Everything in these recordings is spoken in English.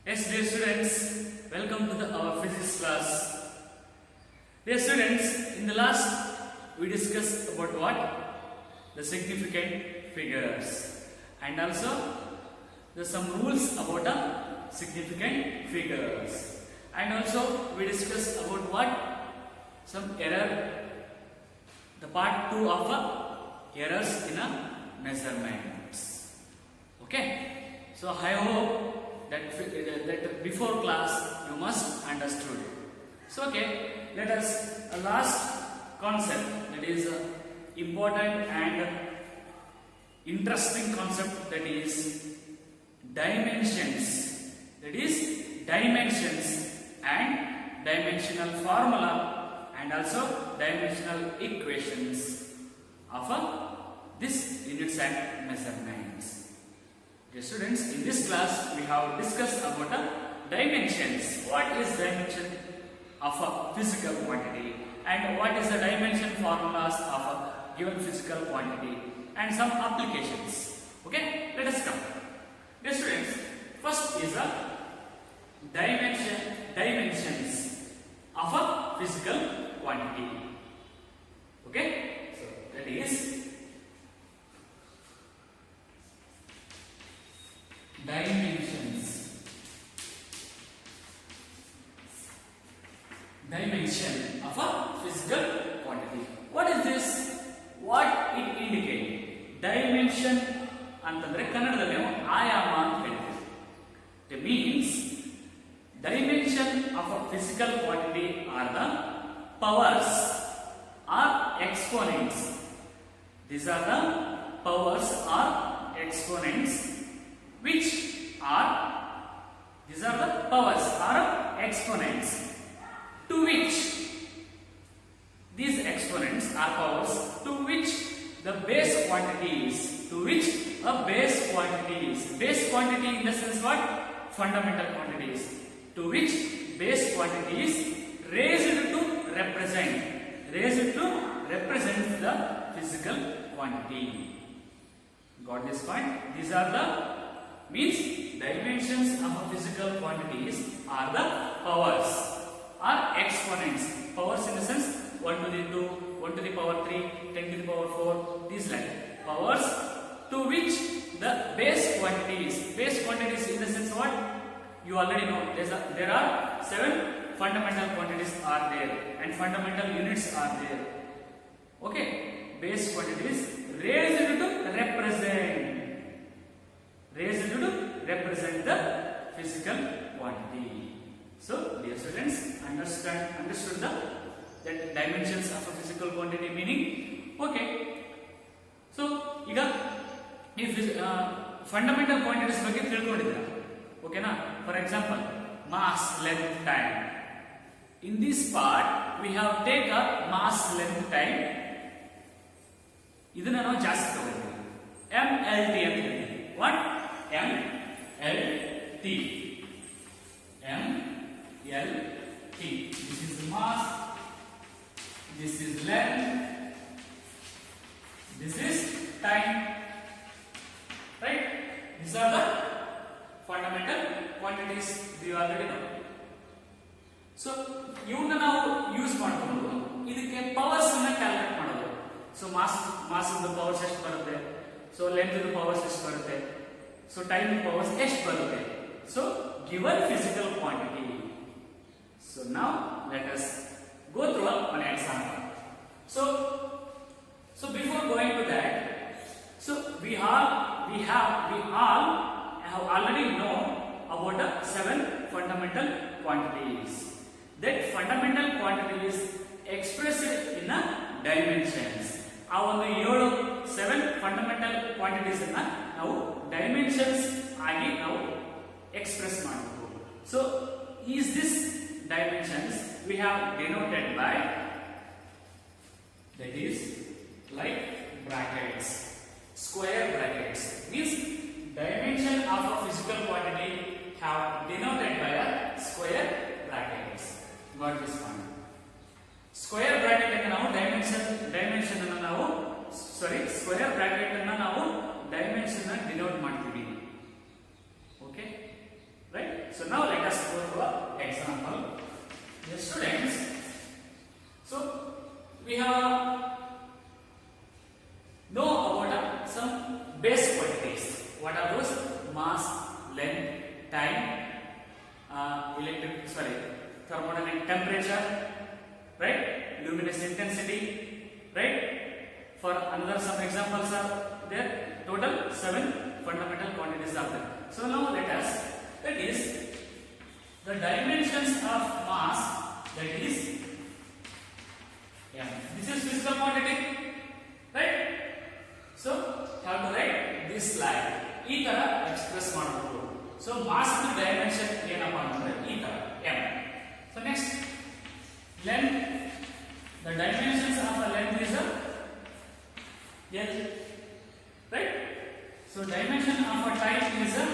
Yes, dear students, welcome to our physics class. Dear students, in the last we discussed about what? The significant figures, and also some rules about significant figures, and also we discussed about what? Some error, the part 2 of errors in measurements. Okay, so I hope that before class you must understood. So okay, let us last concept, that is important and interesting concept, that is dimensions. That is dimensions and dimensional formula, and also dimensional equations of this units and measurements. Dear students, in this class we have discussed about dimensions. What is dimension of a physical quantity, and what is the dimension formulas of a given physical quantity, and some applications. Okay, let us come. Dear students, first is a dimensions of a physical quantity. Okay, so that is dimension of a physical quantity. What is this? What it indicate? Dimension ಅಂತಂದ್ರೆ ಕನ್ನಡದಲ್ಲಿ ಆಯಾಮ ಅಂತ ಹೇಳ್ತೀವಿ. It means dimension of a physical quantity are the powers or exponents. These are the powers or exponents which are, these are the powers or exponents to which, these exponents are powers to which the base quantity is, to which a base quantity is. Base quantity in the sense what? Fundamental quantities, to which base quantity is raised to represent the physical quantity. Got this point? These are the means dimensions of a physical quantities are the powers or exponents. Powers in the sense 1 to the 2, 1 to the power 3, 10 to the power 4, these like powers to which the base quantities. Base quantities in the sense what? You already know. There are 7 fundamental quantities are there, and fundamental units are there. Okay, base quantities raised to represent the physical quantity. So, dear students, understood that dimensions of a physical quantity meaning. Okay. So, ಈಗ if fundamental quantities ಬಗ್ಗೆ ತಿಳ್ಕೊಂಡಿದ್ದೀರಾ. Okay na? For example, mass, length, time. In this part, we have taken mass, length, time. ಇದನ್ನ ನಾವು ಜಾಸ್ತಿ ತಗೊಳ್ತೀವಿ. MLT ಅಂತ ಹೇಳ್ತೀವಿ. What? MLT. This is mass, this is length, this is time. Right? These are the fundamental quantities we already know. So, ಇವನ್ನ ನಾವು use ಮಾಡ್ಕೊಂಡು ಇದಕ್ಕೆ ಪವರ್ಸ್ ಅನ್ನ ಕ್ಯಾಲ್ಕುಲೇಟ್ ಮಾಡೋದು. ಸೊ ಮಾಸ್ ದ ಪವರ್ಸ್ ಎಷ್ಟು ಬರುತ್ತೆ, ಸೊ ಲೆಂತ್ ದ ಪವರ್ಸ್ ಎಷ್ಟು ಬರುತ್ತೆ, ಸೊ ಟೈಮ್ ಪವರ್ಸ್ ಎಷ್ಟು ಬರುತ್ತೆ. So, given physical quantity. So now let us go through an example. So before going to that, so we all have already known about the 7 fundamental quantities. That fundamental quantity is expressed in a dimensions. Our 7 fundamental quantities in now dimensions agi now express ಮಾಡಬೇಕು. So is this dimensions we have denoted by, that is like brackets, square brackets, means dimension of a physical quantity have denoted by a square brackets. Got this one? Square bracket ಅನ್ನು ನಾವು dimension ಅನ್ನು ನಾವು square bracket ಅನ್ನು ನಾವು dimension ಅನ್ನು denote ಮಾಡ್ತೀವಿ. Okay, right? So now let us go to an example. Dear students, so we have know about some base quantities. What are those? Mass, length, time, thermodynamic temperature, right? Luminous intensity, right? For another some examples are there. Total 7 fundamental quantities are there. So now let us, that is the dimensions of mass, that is m. This is physical quantity, right? So have to write this slide. ಈ ತರ express ಮಾಡಬಹುದು. So mass dimension ಏನಪ್ಪಾ ಅಂದ್ರೆ ಈ ತರ m. So next length, the dimensions of a length is a L, right? So dimension of a time is a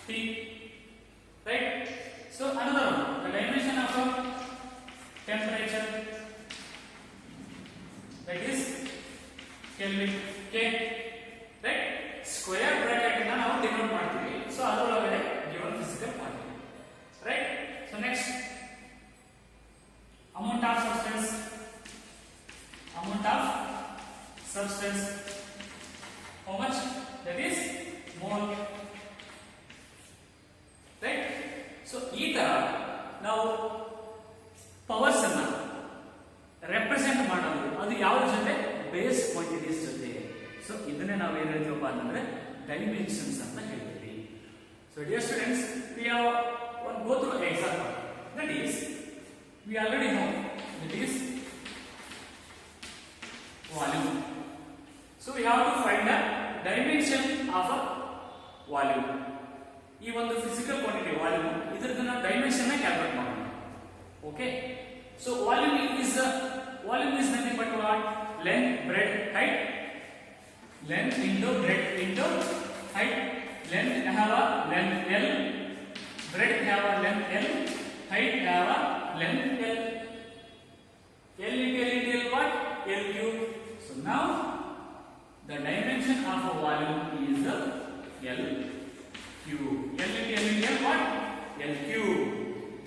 T, right? So another one, the dimension of a temperature, that is Kelvin, K, right? Square bracket na ನಾವು denote ಮಾಡ್ತೀವಿ. So ಅದರೊಳಗಡೆ given physical quantity, right? So next amount of substance, how much, that is mole, right? So ಈ ತರ ನಾವು powers ಅನ್ನ represent ಮಾಡೋದು ಅದು ಯಾವ ಜೊತೆ, ಬೇಸ್ ಕ್ವಾಂಟಿಟೀಸ್ ಜೊತೆ. ಸೊ ಇದನ್ನೇ ನಾವು ಏನು ಹೇಳ್ತೀವಪ್ಪ ಅಂತಂದ್ರೆ ಡೈಮೆನ್ಷನ್ಸ್ ಅಂತ ಹೇಳ್ತೀವಿ. So dear students, we have one go through example, that is we already know, that is volume. So we have to find the dimension of a volume. ಈ ಒಂದು physical quantity volume, ಇದರದ್ದು ನಾವು dimension ನ calculate ಮಾಡೋಣ. Okay, so volume is nothing but what? Length, breadth, height. Length into breadth into height. Length have a length L, breadth have a length L, height have a length L. L into L into L what? L cube. So now the dimension of a volume is the L cube. L into L into L what? L cube.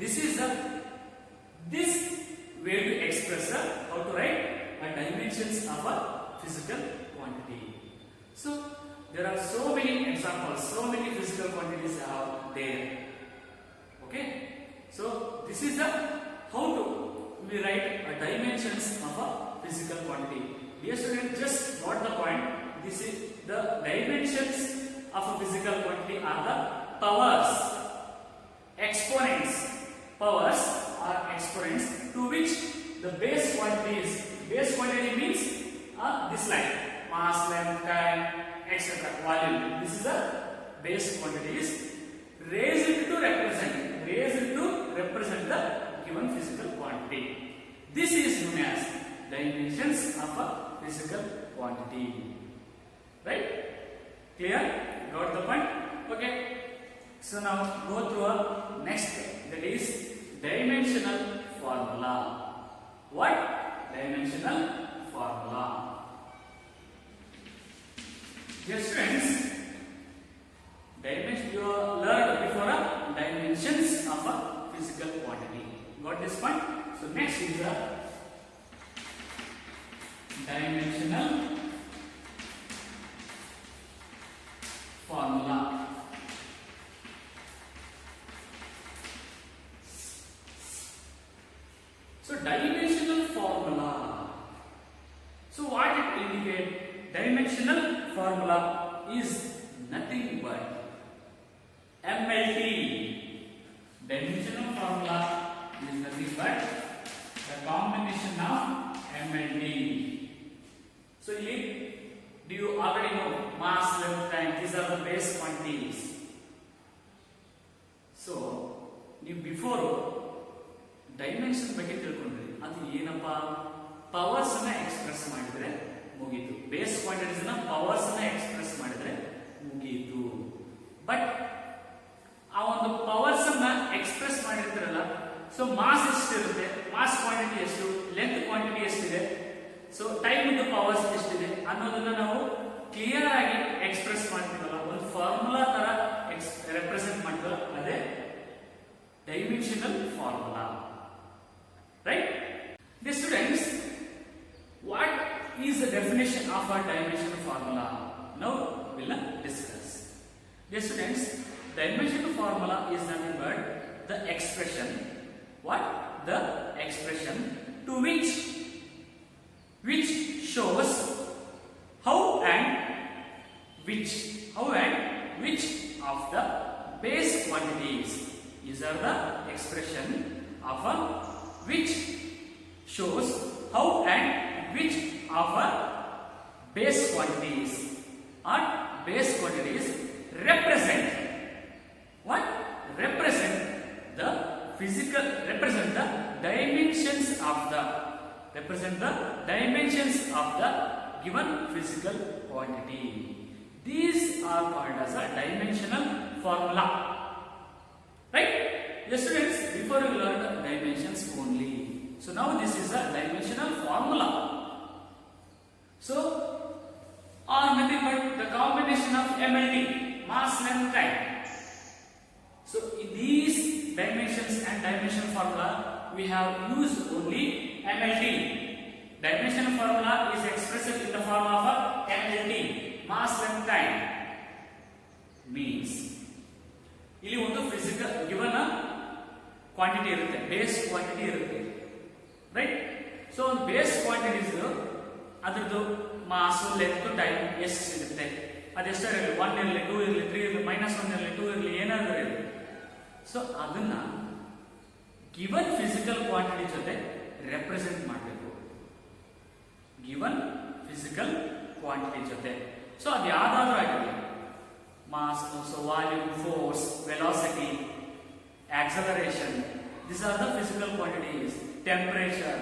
This is this way to express how to write a dimensions of a physical quantity. So there are so many examples, so many physical quantities are there. Okay, so this is the how to we write a dimensions of a physical quantity. Dear students, just note the point. This is the dimensions of a physical quantity are the powers, exponents. Powers are exponents to which the base quantity is. Base quantity means this line, mass, length, time, etc. Volume. This is the base quantity is raised to represent the given physical quantity. This is known as dimensions of a physical quantity. Right? Clear? Got the point? Okay. So now go through a next step, that is dimensional formula. What? Dimensional formula. Dear students, you learned before dimensions of a physical quantity. Got this point? So next is the dimensional formula. So dimensional formula. So what it indicates? Dimensional formula is nothing but MLT. Dimensional formula is nothing but the combination of MLT. So here, do you already know mass, length, time? These are the base quantities. So you before dimension ಬಗ್ಗೆ ತಿಳ್ಕೊಂಡ್ರಿ, ಅದು ಏನಪ್ಪಾ? Powers ಅನ್ನ express ಮಾಡಿದ್ರೆ ಮುಗೀತು. Base quantities ಅನ್ನ powers ಅನ್ನ express ಮಾಡಿದ್ರೆ ಮುಗೀತು. ಬಟ್ ಆ ಒಂದು ಪವರ್ಸ್ ಅನ್ನ ಎಕ್ಸ್ಪ್ರೆಸ್ ಮಾಡಿರ್ತಾರಲ್ಲ, ಸೊ ಮಾಸ್ ಎಷ್ಟಿರುತ್ತೆ, ಮಾಸ್ ಕ್ವಾಂಟಿಟಿ ಎಷ್ಟು, ಲೆಂತ್ ಕ್ವಾಂಟಿಟಿ ಎಷ್ಟಿದೆ, ಸೊ ಟೈಮ್ ಇಂಟು ಪವರ್ಸ್ ಎಷ್ಟಿದೆ ಅನ್ನೋದನ್ನ ನಾವು ಕ್ಲಿಯರ್ ಆಗಿ ಎಕ್ಸ್ಪ್ರೆಸ್ ಮಾಡ್ತೀವಲ್ಲ, ಒಂದು ಫಾರ್ಮುಲಾ ತರ represent ಮಾಡ್ತಾರೆ ಅದೇ dimensional formula. Right? Dear students, what is the definition of a dimensional formula? Now we will discuss. Dear students, dimensional formula is nothing but the expression. What? The expression to which shows how and which of the base quantities. These are the expression of a which shows how and which of a base quantities or base quantities represent what? Represent the dimensions of the given physical quantity. These are called as a dimensional formula. Right? Yes, students, before we learned dimensions only. So now this is a dimensional formula. So, or nothing but the combination of MLT, mass, length, time. So in these dimensions and dimensional formula, we have used only MLT. Dimensional formula is expressed in the form of a MLT, mass, length, time. Means ಇಲ್ಲಿ ಒಂದು physical given quantity ಇರುತ್ತೆ, base quantity ಇರುತ್ತೆ. Right? So ಒಂದು base quantities ಅದರದ್ದು mass, length, time ಎಷ್ಟು ಸಿಗುತ್ತೆ, ಅದೆಷ್ಟೇ ಇರಲಿ, 1 ಇರಲಿ, 2 ಇರಲಿ, 3 ಇರಲಿ, -1 ಇರಲಿ, 2 ಇರಲಿ, ಏನಾದರೂ ಇರಲಿ. ಸೊ ಅದನ್ನ ಗಿವನ್ ಫಿಸಿಕಲ್ ಕ್ವಾಂಟಿಟಿ ಜೊತೆ ರೆಪ್ರೆಸೆಂಟ್ ಮಾಡಬೇಕು. ಗಿವನ್ ಫಿಸಿಕಲ್ ಕ್ವಾಂಟಿಟಿ ಜೊತೆ. ಸೊ ಅದು ಯಾವ್ದಾದ್ರೂ ಆಗಿರಲಿ, mass, so volume, force, velocity, acceleration. These are the physical quantities. Temperature,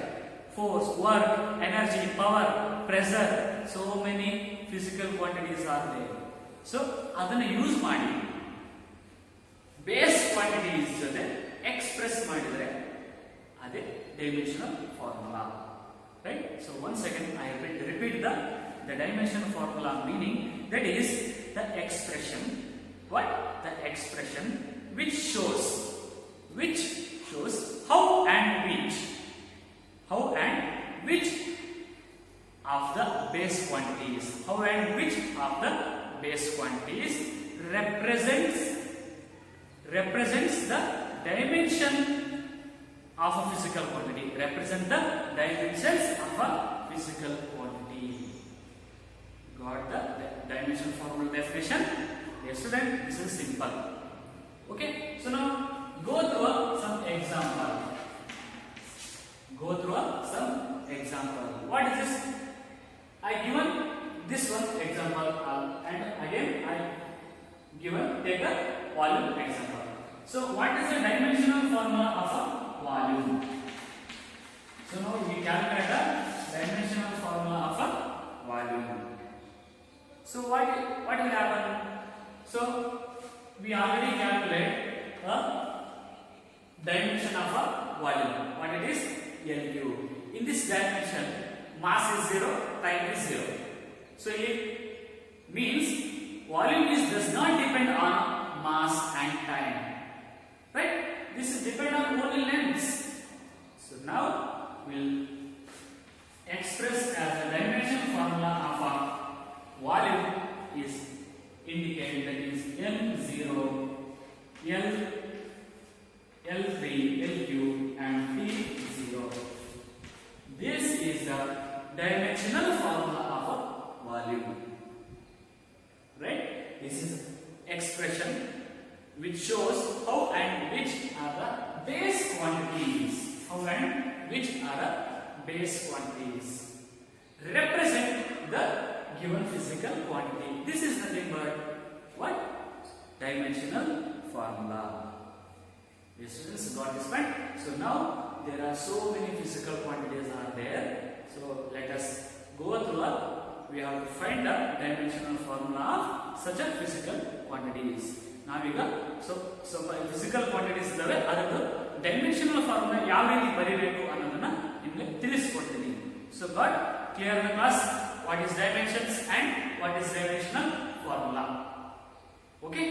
force, work, energy, power, pressure. So many physical quantities are there. So ಅದನ್ನ use ಮಾಡಿ base quantities ಜೊತೆ express ಮಾಡಿದ್ರೆ ಅದೇ dimensional formula. Right? So once again I repeat the dimensional formula meaning, that is the expression. What? The expression which shows how and which of the base quantities, represents the dimension of a physical quantity. Represent the dimensions of a physical quantity. Got the dimension formula definition? Yes, student, this is simple. Okay, so now go through some example. What is this? I given this one example and again I take a volume example. So what is the dimensional formula of a volume? So now we calculate the dimensional formula of a volume. So what will happen? So we already calculate a dimension of a volume. What it is? LU. In this dimension, mass is 0, time is 0. So it means volume does not depend on mass and time. Right? This is depend on only length. So now we'll express as the dimension formula of a volume is indicated, that is L0, L3, LQ and T0. This is the dimensional formula of a volume. Right? This is expression which shows how and which are the base quantities. Represent the given physical quantity. This is nothing but what? Dimensional formula. Yes, students, got this point? So now there are so many physical quantities are there. So let us go through we have to find the dimensional formula of such a physical quantities. ನಾವೀಗ ಸ್ವಲ್ಪ physical quantities ಇದಾವೆ, ಅದರ dimensional formula ಯಾವ ರೀತಿ ಬರೀಬೇಕು ಅನ್ನೋದನ್ನ ನಿಮಗೆ ತಿಳಿಸ್ಕೊಡ್ತೀನಿ. So got clear the class what is dimensions and what is dimensional formula. Okay.